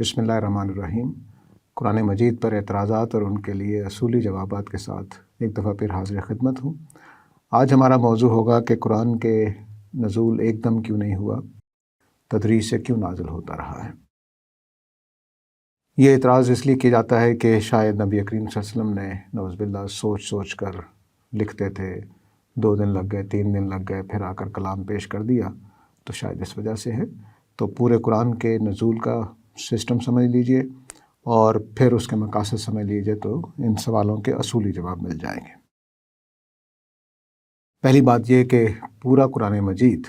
بسم اللہ الرحمن الرحیم۔ قرآن مجید پر اعتراضات اور ان کے لیے اصولی جوابات کے ساتھ ایک دفعہ پھر حاضر خدمت ہوں۔ آج ہمارا موضوع ہوگا کہ قرآن کے نزول ایک دم کیوں نہیں ہوا، تدریج سے کیوں نازل ہوتا رہا ہے۔ یہ اعتراض اس لیے کیا جاتا ہے کہ شاید نبی کریم صلی اللہ علیہ وسلم نے نعوذ باللہ سوچ کر لکھتے تھے، 2 دن لگ گئے، 3 دن لگ گئے، پھر آ کر کلام پیش کر دیا، تو شاید اس وجہ سے ہے۔ تو پورے قرآن کے نزول کا سسٹم سمجھ لیجئے اور پھر اس کے مقاصد سمجھ لیجئے تو ان سوالوں کے اصولی جواب مل جائیں گے۔ پہلی بات یہ کہ پورا قرآن مجید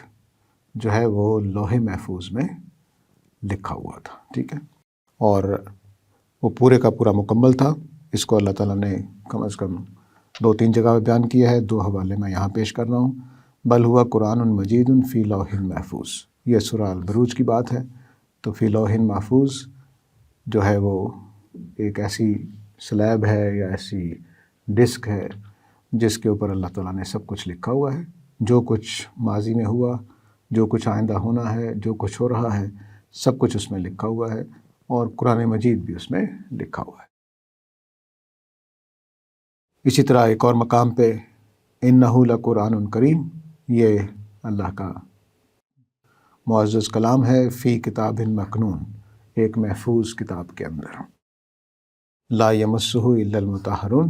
جو ہے وہ لوح محفوظ میں لکھا ہوا تھا، ٹھیک ہے، اور وہ پورے کا پورا مکمل تھا۔ اس کو اللہ تعالیٰ نے کم از کم 2-3 جگہ بیان کیا ہے، 2 حوالے میں یہاں پیش کر رہا ہوں۔ بل ہوا قرآن مجید فی لوح محفوظ، یہ سورہ البروج کی بات ہے۔ تو فی لوح محفوظ جو ہے وہ ایک ایسی سلیب ہے یا ایسی ڈسک ہے جس کے اوپر اللہ تعالیٰ نے سب کچھ لکھا ہوا ہے، جو کچھ ماضی میں ہوا، جو کچھ آئندہ ہونا ہے، جو کچھ ہو رہا ہے، سب کچھ اس میں لکھا ہوا ہے، اور قرآن مجید بھی اس میں لکھا ہوا ہے۔ اسی طرح ایک اور مقام پہ انہ لقرآن کریم، یہ اللہ کا معزز کلام ہے، فی کتاب مکنون، ایک محفوظ کتاب کے اندر، لا یمسہ الا المطہرون،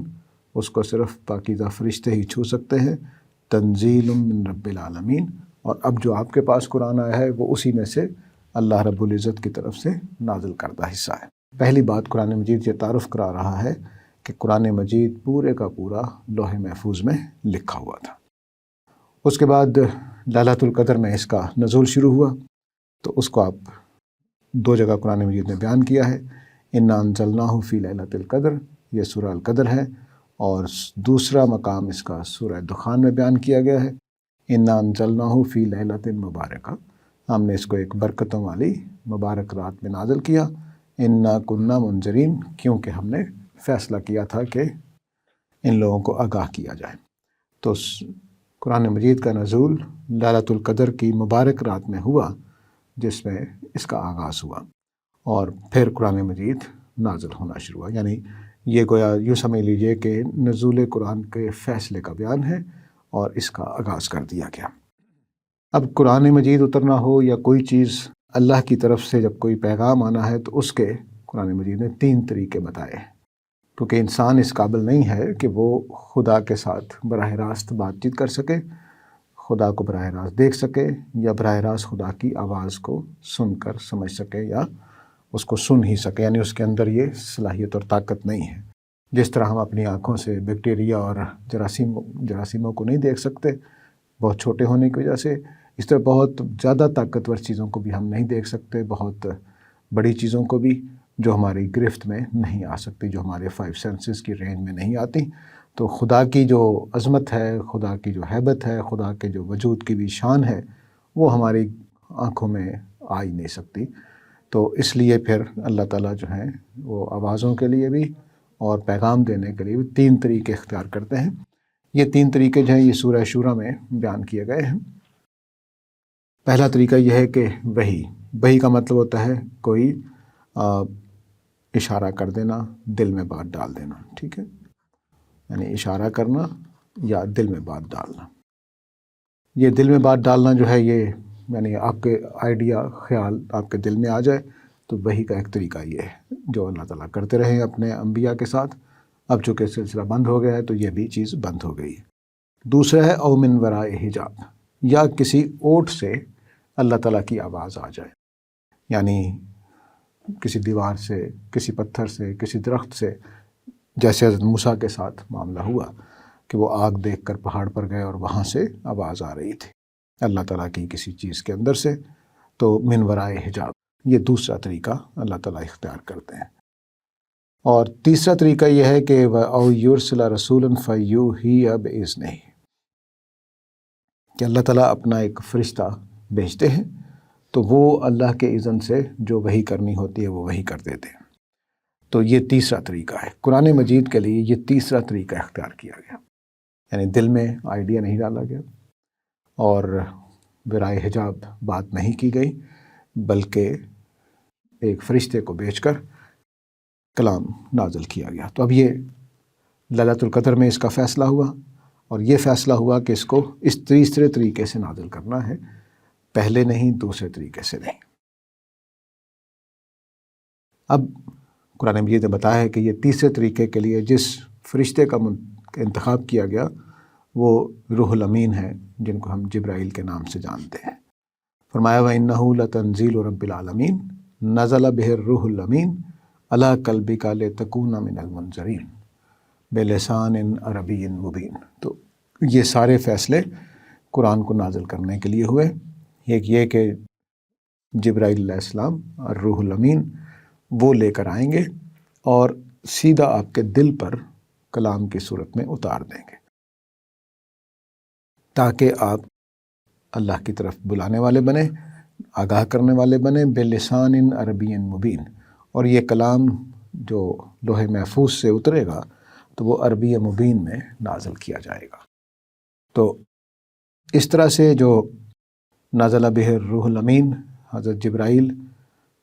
اس کو صرف پاکیزہ فرشتے ہی چھو سکتے ہیں، تنزیل من رب العالمین، اور اب جو آپ کے پاس قرآن آیا ہے وہ اسی میں سے اللہ رب العزت کی طرف سے نازل کردہ حصہ ہے۔ پہلی بات قرآن مجید یہ تعارف کرا رہا ہے کہ قرآن مجید پورے کا پورا لوح محفوظ میں لکھا ہوا تھا۔ اس کے بعد لیلۃ القدر میں اس کا نزول شروع ہوا، تو اس کو آپ 2 جگہ قرآن مجید نے بیان کیا ہے۔ انا انزلناہ فی لیلۃ القدر، یہ سورہ القدر ہے، اور دوسرا مقام اس کا سورہ دخان میں بیان کیا گیا ہے، انا انزلناہ فی لیلۃ مبارکہ، ہم نے اس کو ایک برکتوں والی مبارک رات میں نازل کیا، انا کنا منذرین، کیونکہ ہم نے فیصلہ کیا تھا کہ ان لوگوں کو آگاہ کیا جائے۔ تو قرآن مجید کا نزول لیلۃ القدر کی مبارک رات میں ہوا، جس میں اس کا آغاز ہوا، اور پھر قرآن مجید نازل ہونا شروع ہوا۔ یعنی یہ گویا یوں سمجھ لیجئے کہ نزول قرآن کے فیصلے کا بیان ہے اور اس کا آغاز کر دیا گیا۔ اب قرآن مجید اترنا ہو یا کوئی چیز اللہ کی طرف سے جب کوئی پیغام آنا ہے تو اس کے قرآن مجید نے 3 طریقے بتائے ہیں، کیونکہ انسان اس قابل نہیں ہے کہ وہ خدا کے ساتھ براہ راست بات چیت کر سکے، خدا کو براہ راست دیکھ سکے، یا براہ راست خدا کی آواز کو سن کر سمجھ سکے یا اس کو سن ہی سکے، یعنی اس کے اندر یہ صلاحیت اور طاقت نہیں ہے۔ جس طرح ہم اپنی آنکھوں سے بیکٹیریا اور جراثیموں کو نہیں دیکھ سکتے بہت چھوٹے ہونے کی وجہ سے، اس طرح بہت زیادہ طاقتور چیزوں کو بھی ہم نہیں دیکھ سکتے، بہت بڑی چیزوں کو بھی جو ہماری گرفت میں نہیں آ سکتی، جو ہمارے 5 سینسز کی رینج میں نہیں آتی۔ تو خدا کی جو عظمت ہے، خدا کی جو ہیبت ہے، خدا کے جو وجود کی بھی شان ہے، وہ ہماری آنکھوں میں آ ہی نہیں سکتی۔ تو اس لیے پھر اللہ تعالیٰ جو ہیں وہ آوازوں کے لیے بھی اور پیغام دینے کے لیے بھی 3 طریقے اختیار کرتے ہیں۔ یہ 3 طریقے جو ہیں یہ سورہ شورہ میں بیان کیے گئے ہیں۔ پہلا طریقہ یہ ہے کہ وحی کا مطلب ہوتا ہے کوئی اشارہ کر دینا، دل میں بات ڈال دینا، ٹھیک ہے، یعنی اشارہ کرنا یا دل میں بات ڈالنا۔ یہ دل میں بات ڈالنا جو ہے یہ یعنی آپ کے آئیڈیا، خیال آپ کے دل میں آ جائے، تو وحی کا ایک طریقہ یہ ہے جو اللہ تعالیٰ کرتے رہے ہیں اپنے انبیاء کے ساتھ۔ اب چونکہ سلسلہ بند ہو گیا ہے تو یہ بھی چیز بند ہو گئی ہے۔ دوسرا ہے او من وراء حجاب، یا کسی اوٹ سے اللہ تعالیٰ کی آواز آ جائے، یعنی کسی دیوار سے، کسی پتھر سے، کسی درخت سے، جیسے حضرت موسیٰ کے ساتھ معاملہ ہوا کہ وہ آگ دیکھ کر پہاڑ پر گئے اور وہاں سے آواز آ رہی تھی اللہ تعالیٰ کی کسی چیز کے اندر سے، تو من وراء حجاب، یہ دوسرا طریقہ اللہ تعالیٰ اختیار کرتے ہیں۔ اور تیسرا طریقہ یہ ہے کہ او یرسل رسولا فیوحی بإذنہ، کہ اللہ تعالیٰ اپنا ایک فرشتہ بھیجتے ہیں تو وہ اللہ کے اذن سے جو وحی کرنی ہوتی ہے وہ وحی کر دیتے ہیں۔ تو یہ تیسرا طریقہ ہے۔ قرآن مجید کے لیے یہ تیسرا طریقہ اختیار کیا گیا، یعنی دل میں آئیڈیا نہیں ڈالا گیا اور برائے حجاب بات نہیں کی گئی، بلکہ ایک فرشتے کو بھیج کر کلام نازل کیا گیا۔ تو اب یہ لیلۃ القدر میں اس کا فیصلہ ہوا، اور یہ فیصلہ ہوا کہ اس کو اس تیسرے طریقے سے نازل کرنا ہے، پہلے نہیں، دوسرے طریقے سے نہیں۔ اب قرآن مجید نے بتایا ہے کہ یہ تیسرے طریقے کے لیے جس فرشتے کا انتخاب کیا گیا وہ روح الامین ہے، جن کو ہم جبرائیل کے نام سے جانتے ہیں۔ فرمایا وَإِنَّهُ لَتَنزِيلُ رَبِّ الْعَالَمِينَ نَزَلَ بِهِ الرُّوحُ الْأَمِينُ عَلَىٰ قَلْبِكَ لِتَكُونَ مِنَ الْمُنذِرِينَ بِلِسَانٍ عَرَبِيٍّ مُبِينٍ۔ تو یہ سارے فیصلے قرآن کو نازل کرنے کے لیے ہوئے۔ ایک یہ کہ جبرائیل علیہ السلام اور روح الامین وہ لے کر آئیں گے اور سیدھا آپ کے دل پر کلام کی صورت میں اتار دیں گے، تاکہ آپ اللہ کی طرف بلانے والے بنیں، آگاہ کرنے والے بنیں، بلسان عربی مبین۔ اور یہ کلام جو لوح محفوظ سے اترے گا تو وہ عربی مبین میں نازل کیا جائے گا۔ تو اس طرح سے جو نازل بہ الروح الامین، حضرت جبرائیل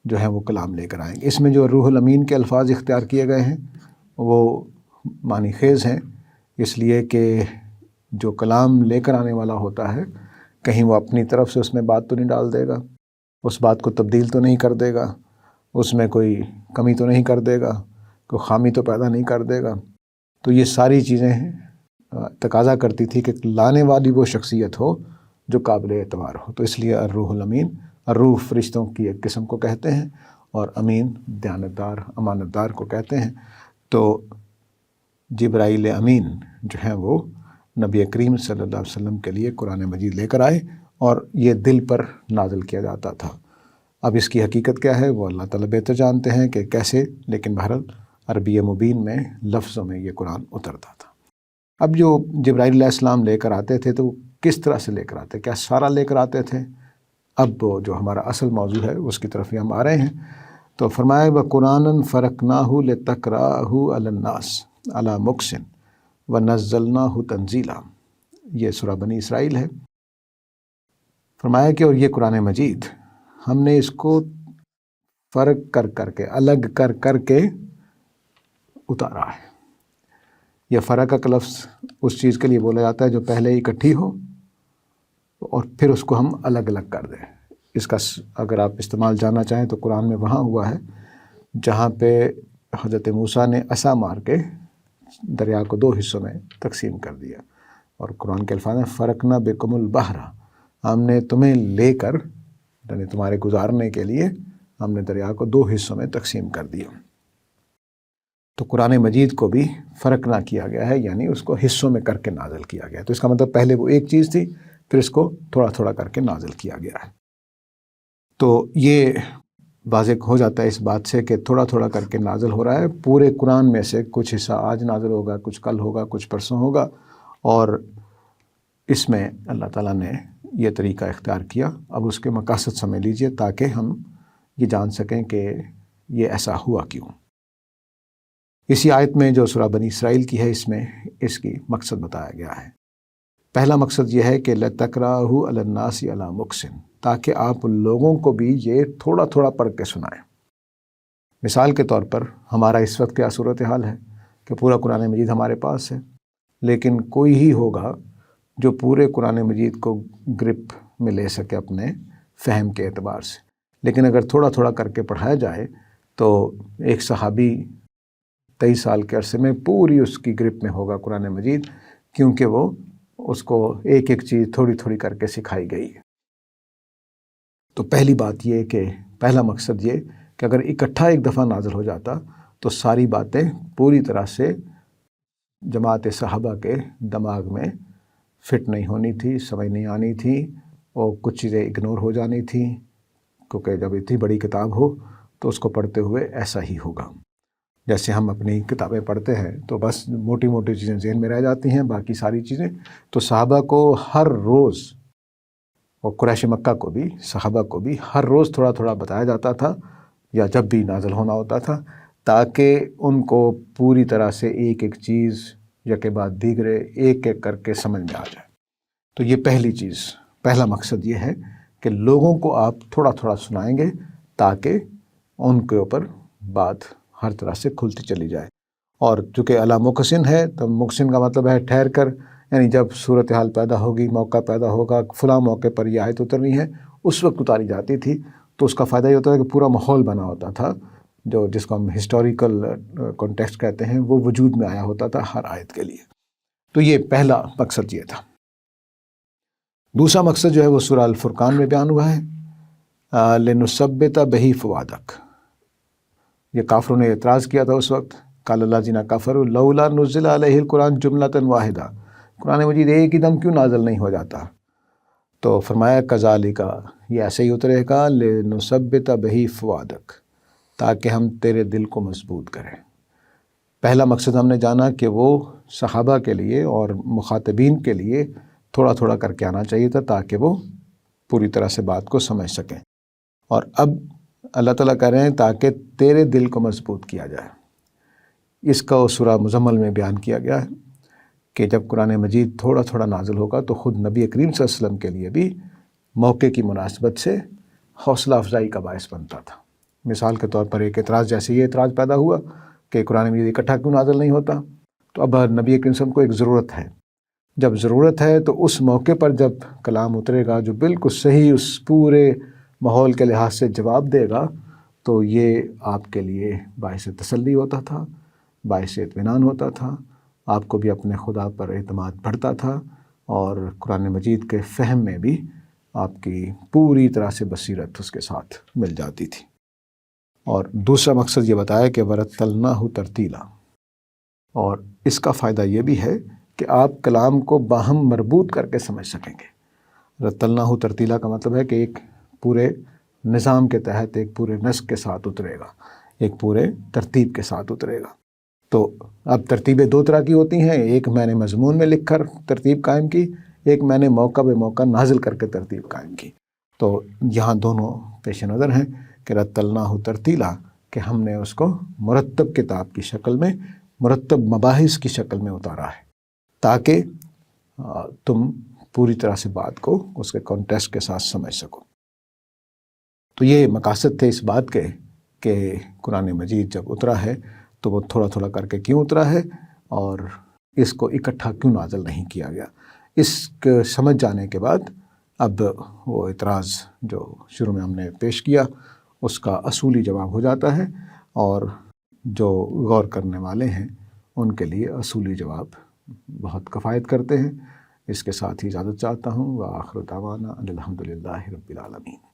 جو ہے وہ کلام لے کر آئیں گے۔ اس میں جو روح الامین کے الفاظ اختیار کیے گئے ہیں وہ معنی خیز ہیں، اس لیے کہ جو کلام لے کر آنے والا ہوتا ہے کہیں وہ اپنی طرف سے اس میں بات تو نہیں ڈال دے گا، اس بات کو تبدیل تو نہیں کر دے گا، اس میں کوئی کمی تو نہیں کر دے گا، کوئی خامی تو پیدا نہیں کر دے گا۔ تو یہ ساری چیزیں تقاضا کرتی تھی کہ لانے والی وہ شخصیت ہو جو قابل اعتبار ہو۔ تو اس لیے الروح الامین، الروح فرشتوں کی ایک قسم کو کہتے ہیں اور امین دیانتدار، امانت دار کو کہتے ہیں۔ تو جبرائیل امین جو ہیں وہ نبی کریم صلی اللہ علیہ وسلم کے لیے قرآن مجید لے کر آئے، اور یہ دل پر نازل کیا جاتا تھا۔ اب اس کی حقیقت کیا ہے وہ اللہ تعالیٰ بہتر جانتے ہیں کہ کیسے، لیکن بہرحال عربی مبین میں لفظوں میں یہ قرآن اترتا تھا۔ اب جو جبرائیل علیہ السلام لے کر آتے تھے تو کس طرح سے لے کر آتے، کیا سارا لے کر آتے تھے؟ اب جو ہمارا اصل موضوع ہے اس کی طرف ہی ہم آ رہے ہیں۔ تو فرمایا وَقُرْآنًا فَرَقْنَاهُ لِتَقْرَأَهُ عَلَى النَّاسِ عَلَى مُكْثٍ وَنَزَّلْنَاهُ تَنزِيلًا۔ یہ سورہ بنی اسرائیل ہے۔ فرمایا کہ اور یہ قرآن مجید ہم نے اس کو فرق کر کر کے، الگ کر کر کے اتارا ہے۔ یہ فرق کا لفظ اس چیز کے لیے بولا جاتا ہے جو پہلے اکٹھی ہو اور پھر اس کو ہم الگ الگ کر دیں۔ اس کا اگر آپ استعمال جاننا چاہیں تو قرآن میں وہاں ہوا ہے جہاں پہ حضرت موسیٰ نے عصا مار کے دریا کو دو حصوں میں تقسیم کر دیا، اور قرآن کے الفاظ ہیں فرقنا بکم البحر، ہم نے تمہیں لے کر، یعنی تمہارے گزارنے کے لیے ہم نے دریا کو دو حصوں میں تقسیم کر دیا۔ تو قرآن مجید کو بھی فرق نہ کیا گیا ہے، یعنی اس کو حصوں میں کر کے نازل کیا گیا۔ تو اس کا مطلب پہلے وہ ایک چیز تھی، پھر اس کو تھوڑا تھوڑا کر کے نازل کیا گیا ہے۔ تو یہ واضح ہو جاتا ہے اس بات سے کہ تھوڑا تھوڑا کر کے نازل ہو رہا ہے۔ پورے قرآن میں سے کچھ حصہ آج نازل ہوگا، کچھ کل ہوگا، کچھ پرسوں ہوگا، اور اس میں اللہ تعالیٰ نے یہ طریقہ اختیار کیا۔ اب اس کے مقاصد سمجھ لیجئے تاکہ ہم یہ جان سکیں کہ یہ ایسا ہوا کیوں۔ اسی آیت میں جو سورہ بنی اسرائیل کی ہے، اس میں اس کی مقصد بتایا گیا ہے۔ پہلا مقصد یہ ہے کہ لَتَقْرَأَهُ عَلَى النَّاسِ عَلَى مُكْثٍ، تاکہ آپ لوگوں کو بھی یہ تھوڑا تھوڑا پڑھ کے سنائیں۔ مثال کے طور پر ہمارا اس وقت کیا صورتحال ہے کہ پورا قرآن مجید ہمارے پاس ہے، لیکن کوئی ہی ہوگا جو پورے قرآن مجید کو گرپ میں لے سکے اپنے فہم کے اعتبار سے۔ لیکن اگر تھوڑا تھوڑا کر کے پڑھایا جائے تو ایک صحابی 23 سال کے عرصے میں پوری اس کی گرپ میں ہوگا قرآن مجید، کیونکہ وہ اس کو ایک ایک چیز تھوڑی تھوڑی کر کے سکھائی گئی ہے۔ تو پہلی بات یہ کہ پہلا مقصد یہ کہ اگر اکٹھا ایک دفعہ نازل ہو جاتا تو ساری باتیں پوری طرح سے جماعت صحابہ کے دماغ میں فٹ نہیں ہونی تھی، سمجھ نہیں آنی تھی، اور کچھ چیزیں اگنور ہو جانی تھیں، کیونکہ جب اتنی بڑی کتاب ہو تو اس کو پڑھتے ہوئے ایسا ہی ہوگا۔ جیسے ہم اپنی کتابیں پڑھتے ہیں تو بس موٹی موٹی چیزیں ذہن میں رہ جاتی ہیں، باقی ساری چیزیں تو صحابہ کو ہر روز، اور قریش مکہ کو بھی، صحابہ کو بھی ہر روز تھوڑا تھوڑا بتایا جاتا تھا، یا جب بھی نازل ہونا ہوتا تھا، تاکہ ان کو پوری طرح سے ایک ایک چیز یکے بعد دیگرے ایک ایک کر کے سمجھ میں آ جائے۔ تو یہ پہلی چیز، پہلا مقصد یہ ہے کہ لوگوں کو آپ تھوڑا تھوڑا سنائیں گے تاکہ ان کے اوپر بات ہر طرح سے کھلتی چلی جائے۔ اور چونکہ الا مکسن ہے تو مکسن کا مطلب ہے ٹھہر کر، یعنی جب صورتحال پیدا ہوگی، موقع پیدا ہوگا، فلاں موقع پر یہ آیت اترنی ہے، اس وقت اتاری جاتی تھی، تو اس کا فائدہ یہ ہوتا ہے کہ پورا ماحول بنا ہوتا تھا، جو جس کو ہم ہسٹوریکل کانٹیکسٹ کہتے ہیں، وہ وجود میں آیا ہوتا تھا ہر آیت کے لیے۔ تو یہ پہلا مقصد یہ تھا۔ دوسرا مقصد جو ہے وہ سورہ الفرقان میں بیان ہوا ہے، لِنُثَبِّتَ بِهِ فُؤَادَكَ۔ یہ کافروں نے اعتراض کیا تھا اس وقت، قال الذین کفروا لولا نزل علیہ القرآن جملۃ واحدہ، قرآن مجید ایک ہی دم کیوں نازل نہیں ہو جاتا؟ تو فرمایا کذالک، یہ ایسے ہی اترے گا، لِنُثَبِّتَ بِهِ فُؤَادَكَ، تاکہ ہم تیرے دل کو مضبوط کریں۔ پہلا مقصد ہم نے جانا کہ وہ صحابہ کے لیے اور مخاطبین کے لیے تھوڑا تھوڑا کر کے آنا چاہیے تھا، تاکہ وہ پوری طرح سے بات کو سمجھ سکیں۔ اور اب اللہ تعالیٰ کہہ رہے ہیں تاکہ تیرے دل کو مضبوط کیا جائے۔ اس کا سورہ مزمل میں بیان کیا گیا ہے کہ جب قرآن مجید تھوڑا تھوڑا نازل ہوگا تو خود نبی کریم صلی اللہ علیہ وسلم کے لیے بھی موقع کی مناسبت سے حوصلہ افزائی کا باعث بنتا تھا۔ مثال کے طور پر ایک اعتراض، جیسے یہ اعتراض پیدا ہوا کہ قرآن مجید اکٹھا کیوں نازل نہیں ہوتا، تو اب نبی کریم صلی اللہ علیہ وسلم کو ایک ضرورت ہے۔ جب ضرورت ہے تو اس موقع پر جب کلام اترے گا جو بالکل صحیح اس پورے ماحول کے لحاظ سے جواب دے گا، تو یہ آپ کے لیے باعث تسلی ہوتا تھا، باعث اطمینان ہوتا تھا، آپ کو بھی اپنے خدا پر اعتماد بڑھتا تھا، اور قرآن مجید کے فہم میں بھی آپ کی پوری طرح سے بصیرت اس کے ساتھ مل جاتی تھی۔ اور دوسرا مقصد یہ بتایا کہ وَرَتَّلْنَاهُ تَرْتِيلًا، اور اس کا فائدہ یہ بھی ہے کہ آپ کلام کو باہم مربوط کر کے سمجھ سکیں گے۔ رتلناہ ترتیلا کا مطلب ہے کہ ایک پورے نظام کے تحت، ایک پورے نسق کے ساتھ اترے گا، ایک پورے ترتیب کے ساتھ اترے گا۔ تو اب ترتیبیں دو طرح کی ہوتی ہیں، ایک میں نے مضمون میں لکھ کر ترتیب قائم کی، ایک میں نے موقع بے موقع نازل کر کے ترتیب قائم کی۔ تو یہاں دونوں پیش نظر ہیں کہ رتلناہ ترتیلا، کہ ہم نے اس کو مرتب کتاب کی شکل میں، مرتب مباحث کی شکل میں اتارا ہے، تاکہ تم پوری طرح سے بات کو اس کے کانٹیکسٹ کے ساتھ سمجھ سکو۔ تو یہ مقاصد تھے اس بات کے کہ قرآن مجید جب اترا ہے تو وہ تھوڑا تھوڑا کر کے کیوں اترا ہے، اور اس کو اکٹھا کیوں نازل نہیں کیا گیا۔ اس کے سمجھ جانے کے بعد اب وہ اعتراض جو شروع میں ہم نے پیش کیا اس کا اصولی جواب ہو جاتا ہے، اور جو غور کرنے والے ہیں ان کے لیے اصولی جواب بہت کفایت کرتے ہیں۔ اس کے ساتھ ہی اجازت چاہتا ہوں، وآخر دعوانا الحمدللہ رب العالمین۔